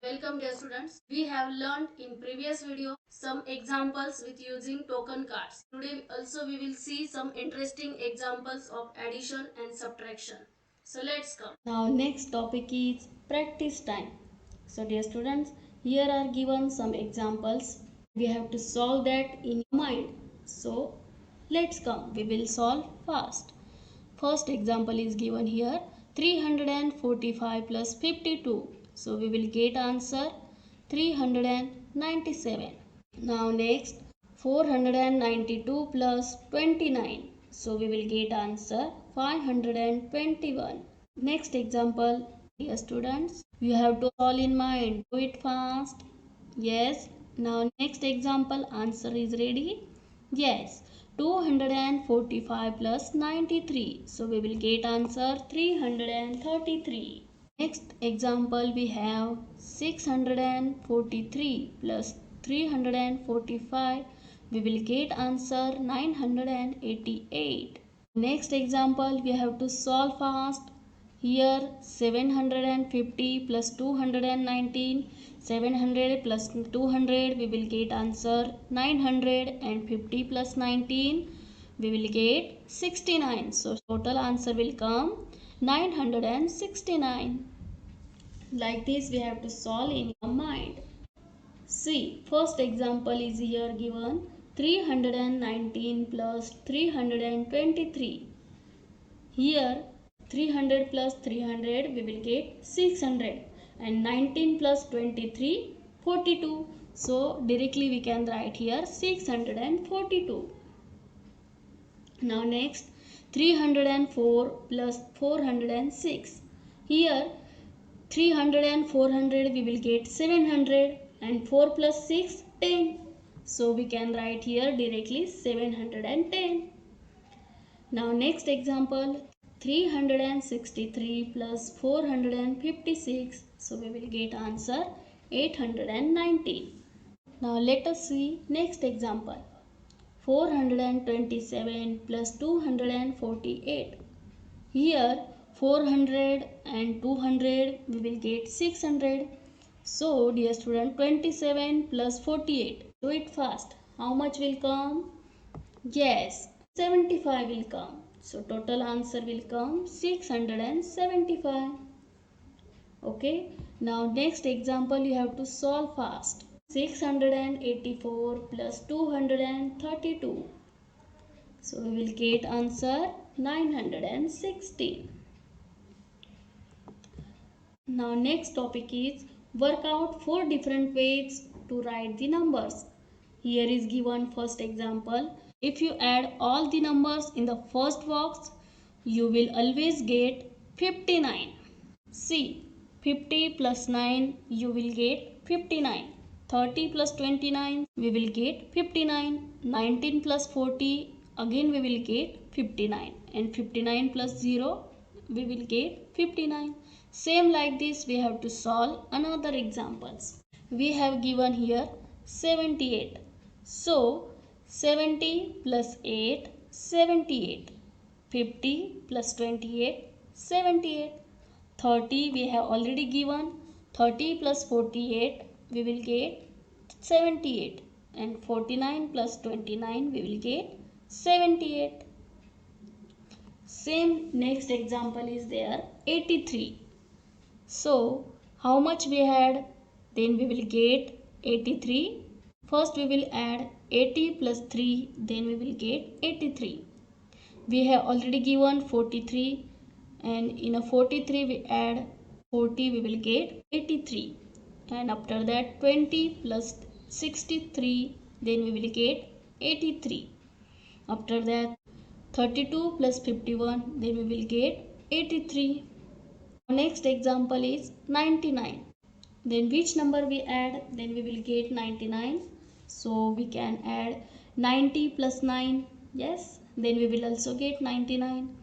Welcome dear students. We have learned in previous video some examples with using token cards. Today also we will see some interesting examples of addition and subtraction. So let's come. Now next topic is practice time. So dear students, here are given some examples. We have to solve that in your mind. So let's come. We will solve fast. First example is given here 345 plus 52. So we will get answer 397. Now next 492 plus 29. So we will get answer 521. Next example, dear students, you have to all in mind. Do it fast. Yes. Now next example, answer is ready. Yes. 245 plus 93. So we will get answer 333. Next example we have 643 plus 345. We will get answer 988. Next example we have to solve fast. Here 750 plus 219. 700 plus 200 we will get answer 950 plus 19 we will get 69. So total answer will come 969. Like this we have to solve in your mind. See, first example is here given 319 plus 323. Here 300 plus 300 we will get 600 and 19 plus 23 42. So directly we can write here 642. Now next 304 plus 406. Here 300 and 400 we will get 700 and 4 plus 6 10. So we can write here directly 710. Now next example 363 plus 456. So we will get answer 819. Now let us see next example 427 plus 248. Here 400 and 200 we will get 600. So dear student 27 plus 48. Do it fast. How much will come? Yes, 75 will come. So total answer will come 675. Okay. Now next example you have to solve fast. 684 plus 232. So we will get answer 916. Now next topic is work out 4 different ways to write the numbers. Here is given first example. If you add all the numbers in the first box, you will always get 59. See, 50 plus 9 you will get 59. 30 plus 29 we will get 59. 19 plus 40 again we will get 59. And 59 plus 0 we will get 59. Same like this we have to solve another examples. We have given here 78. So 70 plus 8 78. 50 plus 28 78. 30 we have already given. 30 plus 48 we will get 78 and 49 plus 29 we will get 78. Same next example is there 83. So how much we had? Then we will get 83. First we will add 80 plus 3, then we will get 83. We have already given 43 and in a 43 we add 40 we will get 83. And after that 20 plus 63 then we will get 83. After that 32 plus 51 then we will get 83. Next example is 99. Then which number we add? Then we will get 99. So we can add 90 plus 9. Yes. Then we will also get 99.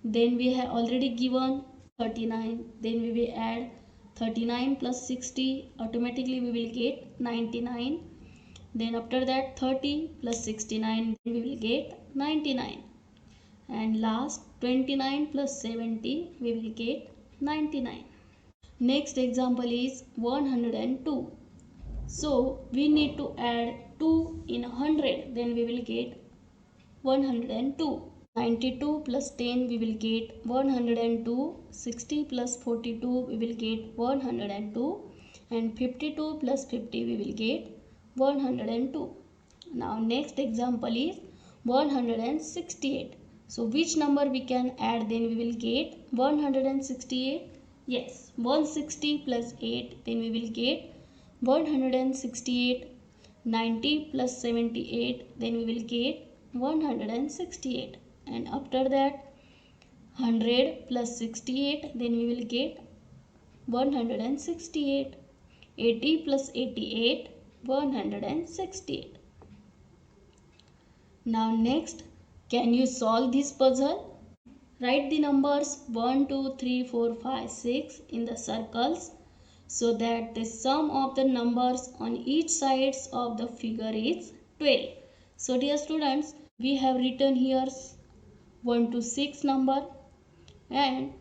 Then we have already given 39. Then we will add 39 plus 60. Automatically we will get 99. Then after that 30 plus 69. Then we will get 99. And last 29 plus 70 we will get 99. Next example is 102. So we need to add 2 in 100, then we will get 102. 92 plus 10 we will get 102. 60 plus 42 we will get 102. And 52 plus 50 we will get 102. Now next example is 168. So which number we can add, then we will get 168? Yes, 160 plus 8, then we will get 168. 90 plus 78, then we will get 168. And after that 100 plus 68, then we will get 168. 80 plus 88, 168. Now next, can you solve this puzzle? Write the numbers 1, 2, 3, 4, 5, 6 in the circles so that the sum of the numbers on each sides of the figure is 12. So dear students, we have written here 1 to 6 number, and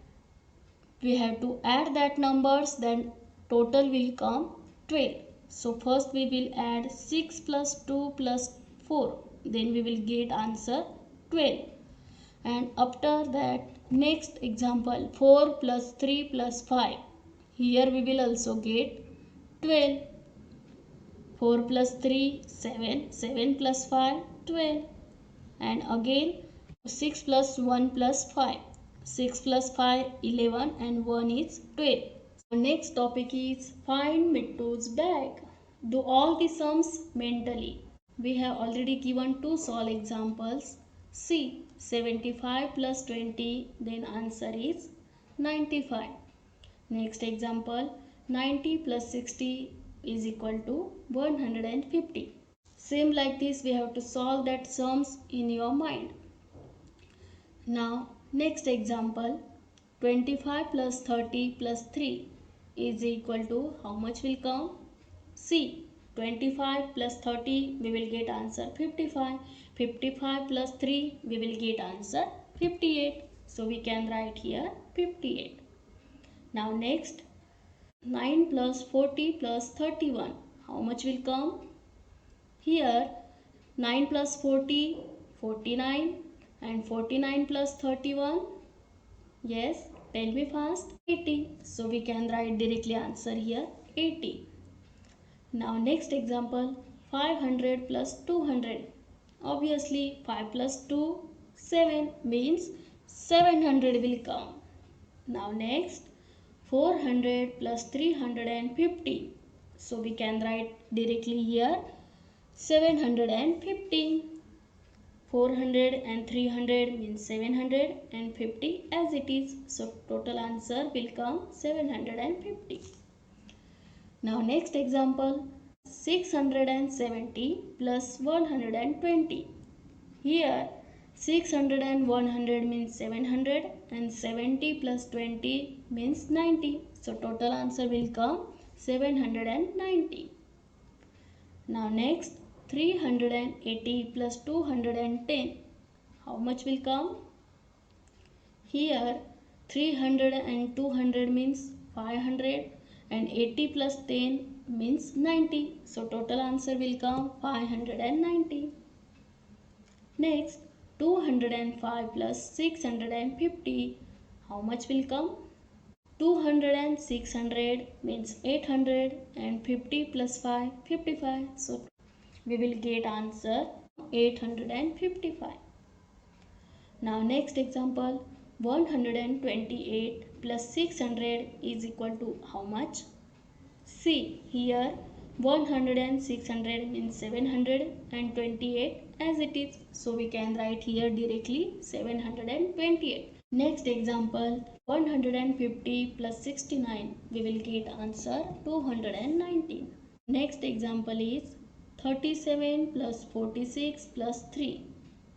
we have to add that numbers, then total will come 12. So first we will add 6 plus 2 plus 4, then we will get answer 12. And after that next example 4 plus 3 plus 5, here we will also get 12. 4 plus 3 7, 7 plus 5 12. And again 6 plus 1 plus 5, 6 plus 5 11, and 1 is 12. So next topic is find Mittu's bag. Do all the sums mentally. We have already given two solve examples. See, 75 plus 20, then answer is 95. Next example, 90 plus 60 is equal to 150. Same like this, we have to solve that sums in your mind. Now next example, 25 plus 30 plus 3 is equal to how much will come? See, 25 plus 30 we will get answer 55. 55 plus 3 we will get answer 58. So we can write here 58. Now next, 9 plus 40 plus 31. How much will come? Here 9 plus 40, 49, and 49 plus 31. Yes, tell me fast. 80. So we can write directly answer here 80. Now next example, 500 plus 200. Obviously 5 plus 2, 7 means 700 will come. Now next, 400 plus 350. So we can write directly here 750. 400 and 300 means 750 as it is. So total answer will come 750. Now next example, 670 plus 120. Here 600 and 100 means 700, and 70 plus 20 means 90. So total answer will come 790. Now next, 380 plus 210. How much will come? Here 300 and 200 means 500, and 80 plus 10 means 90. So total answer will come 590. Next, 205 plus 650. How much will come? 200 and 600 means 800, and 50 plus 5 55. So we will get answer 855. Now next example, 128 plus 600 is equal to how much? See, here 100 and 600 means 728 as it is. So we can write here directly 728. Next example, 150 plus 69. We will get answer 219. Next example is 37 plus 46 plus 3.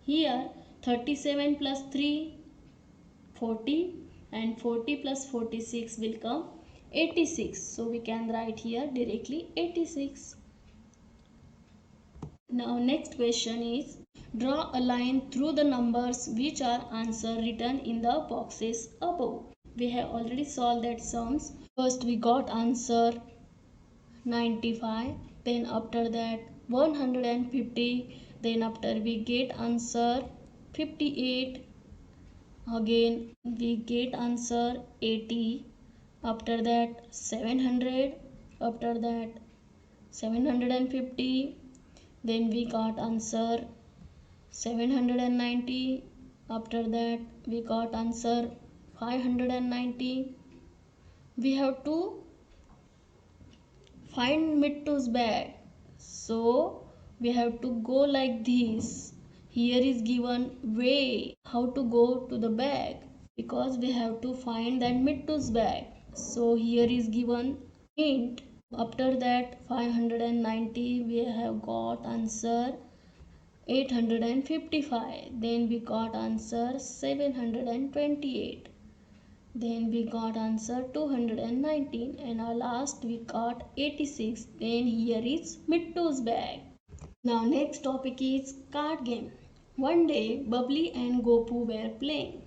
Here 37 plus 3, 40, and 40 plus 46 will come 86. So we can write here directly 86. Now next question is, draw a line through the numbers which are answer written in the boxes above. We have already solved that sums. First we got answer 95, then after that 150, then after we get answer 58, again we get answer 80, after that 700, after that 750, then we got answer 790, after that we got answer 590. We have to find Mittu's bag, so we have to go like this. Here is given way how to go to the bag, because we have to find that Mittu's bag. So here is given hint. After that 590 we have got answer 855, then we got answer 728, then we got answer 219, and our last we got 86. Then here is Mittu's bag. Now next topic is card game. One day Bubbly and Gopu were playing.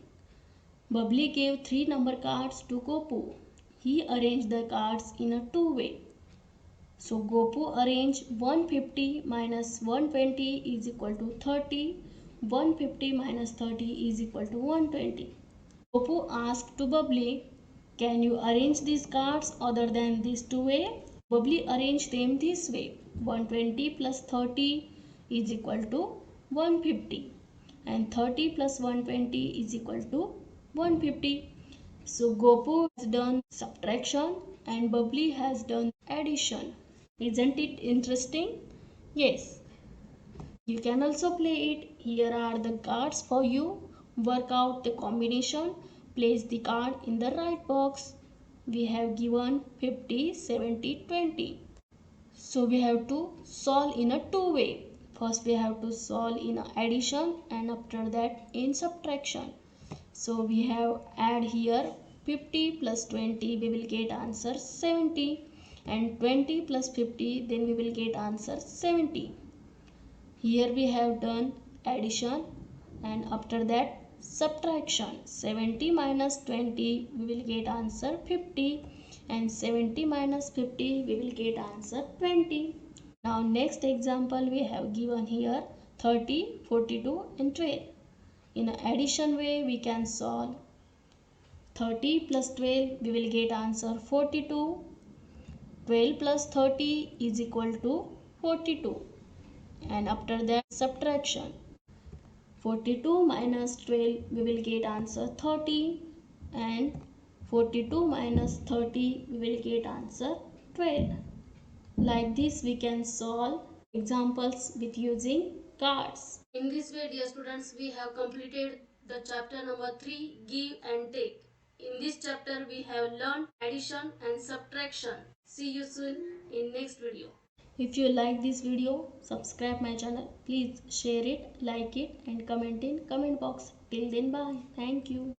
Bubbly gave 3 number cards to Gopu. He arranged the cards in a two-way. So Gopu arranged 150 minus 120 is equal to 30. 150 minus 30 is equal to 120. Gopu asked to Bubbly, can you arrange these cards other than this two-way? Bubbly arranged them this way. 120 plus 30 is equal to 150, and 30 plus 120 is equal to 150. So Gopu has done subtraction and Bubbly has done addition. Isn't it interesting? Yes. You can also play it. Here are the cards for you. Work out the combination. Place the card in the right box. We have given 50, 70, 20. So we have to solve in a two-way. First we have to solve in addition and after that in subtraction. So we have add here 50 plus 20, we will get answer 70, and 20 plus 50, then we will get answer 70. Here we have done addition and after that subtraction. 70 minus 20 we will get answer 50, and 70 minus 50 we will get answer 20. Now next example we have given here 30, 42 and 12. In addition way we can solve. 30 plus 12 we will get answer 42. 12 plus 30 is equal to 42, and after that subtraction. 42 minus 12 we will get answer 30, and 42 minus 30 we will get answer 12. Like this we can solve examples with using cards. In this way, dear students, we have completed the chapter number 3, Give and Take. In this chapter, we have learned addition and subtraction. See you soon in next video. If you like this video, subscribe my channel. Please share it, like it and comment in comment box. Till then, bye. Thank you.